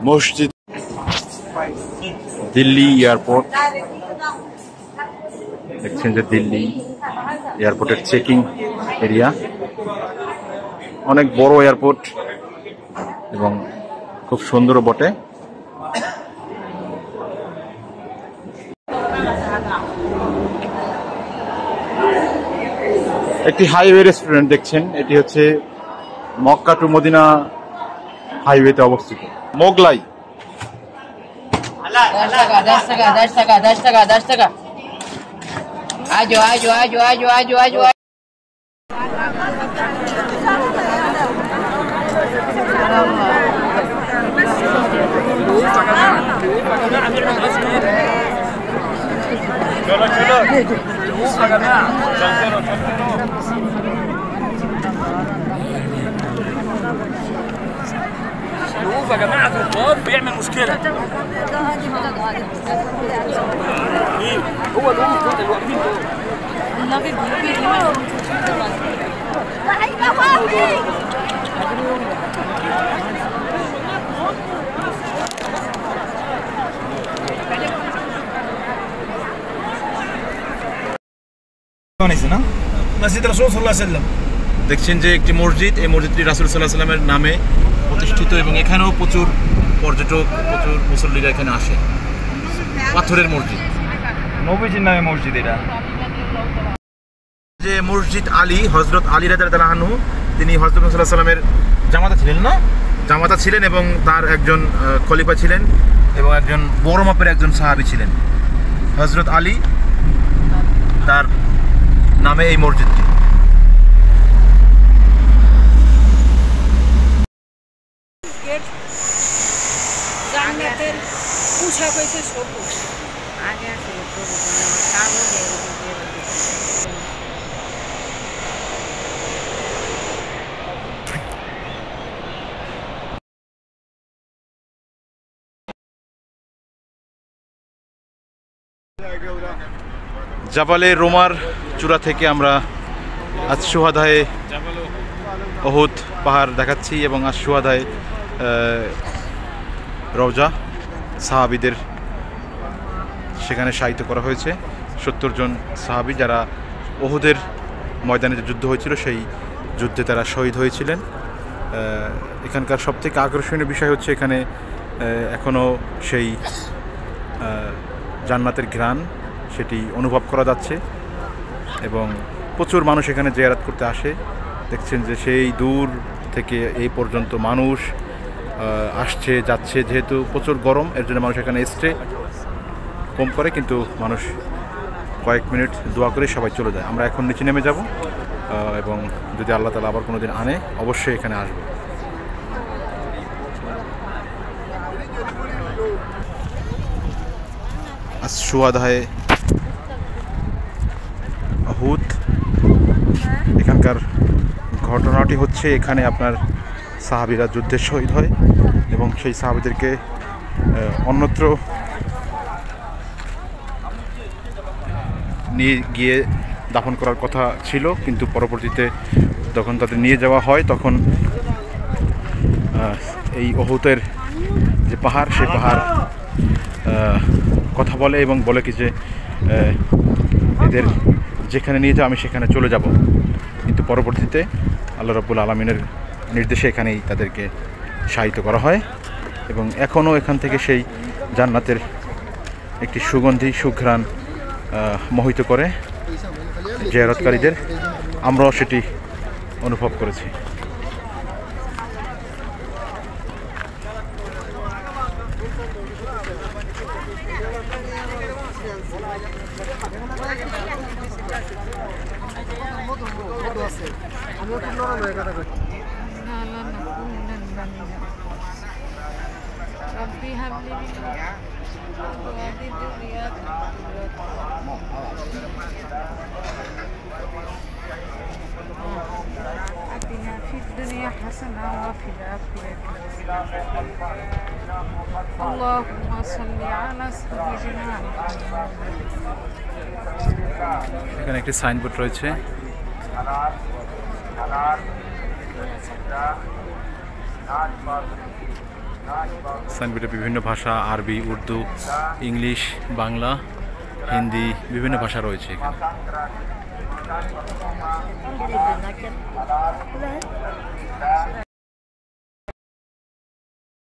মসজিদ দিল্লি এয়ারপোর্ট দেখছেন যে দিল্লি এয়ারপোর্টের চেকিং এরিয়া অনেক বড় এয়ারপোর্ট এবং খুব সুন্দর বটে। একটি হাইওয়ে রেস্টুরেন্ট দেখছেন, এটি হচ্ছে মক্কা টু মদিনা হাইওয়েতে অবস্থিত। মোগলাই 10 টাকা। আজো। شوف يا جماعة الضوء بيعمل مشكلة. هو دول اللي واقفين دول. مسجد رسول صلى الله عليه وسلم দেখছেন যে একটি মসজিদ, এই মসজিদটি রাসূল সাল্লাল্লাহু আলাইহি ওয়াসাল্লামের নামে প্রতিষ্ঠিত এবং এখানেও প্রচুর পর্যটক, প্রচুর মুসল্লিরা এখানে আসে। পাথরের মসজিদ, নবীজির নামে মসজিদ এটা। যে মসজিদ আলী, হযরত আলী রাদিয়াল্লাহু আনহু, তিনি হযরত সাল্লাল্লাহু আলাইহি ওয়াসাল্লামের জামাতা ছিলেন না, জামাতা ছিলেন এবং তার একজন খলিফা ছিলেন এবং একজন বড় মাপের একজন সাহাবী ছিলেন। হযরত আলী, তার নামে এই মসজিদটি। জান্নাতের পোশাক হয়েছে সবুজ, আগে আছে কালো জাবালে রোমার চূড়া থেকে আমরা আজ সুহাদায়ে ওহুদ পাহাড় দেখাচ্ছি এবং আজ সুহাদায়ে রওজা সাহাবীদের সেখানে শায়িত করা হয়েছে। 70 জন সাহাবী যারা ওহুদের ময়দানে যে যুদ্ধ হয়েছিল সেই যুদ্ধে তারা শহীদ হয়েছিলেন। এখানকার সবথেকে আকর্ষণীয় বিষয় হচ্ছে এখানে এখনও সেই জান্নাতের ঘ্রাণ সেটি অনুভব করা যাচ্ছে এবং প্রচুর মানুষ এখানে জিয়ারত করতে আসে। দেখছেন যে সেই দূর থেকে এই পর্যন্ত মানুষ আসছে যাচ্ছে, যেহেতু প্রচুর গরম এর জন্য মানুষ এখানে স্টে কম করে, কিন্তু মানুষ কয়েক মিনিট দোয়া করে সবাই চলে যায়। আমরা এখন নিচে নেমে যাব এবং যদি আল্লাহ তাআলা আবার কোনো দিন আনে অবশ্যই এখানে আসবো। সুহাদায়ে ওহুদ, এখানকার ঘটনাটি হচ্ছে এখানে আপনার সাহাবীরা যুদ্ধে শহীদ হয় এবং সেই সাহাবীদেরকে অন্যত্র নিয়ে গিয়ে দাফন করার কথা ছিল, কিন্তু পরবর্তীতে যখন তাদের নিয়ে যাওয়া হয় তখন এই ওহুদের যে পাহাড়, সেই পাহাড় কথা বলে এবং বলে কি যে এদের যেখানে নিয়ে যাও আমি সেখানে চলে যাব, কিন্তু পরবর্তীতে আল্লাহ রাব্বুল আলামিনের নির্দেশে এখানেই তাদেরকে শায়িত করা হয় এবং এখনও এখান থেকে সেই জান্নাতের একটি সুগন্ধি সুঘ্রাণ মোহিত করে জিয়ারতকারীদের। আমরাও সেটি অনুভব করেছি। ربي هب لي من أزواجي ذريات آتنا في الدنيا حسنة وفي الآخرة اللهم صل على سيدنا এখানে একটি সাইনবোর্ড রয়েছে। সাইনবোর্ডে বিভিন্ন ভাষা, আরবি, উর্দু, ইংলিশ, বাংলা, হিন্দি বিভিন্ন ভাষা রয়েছে এখানে।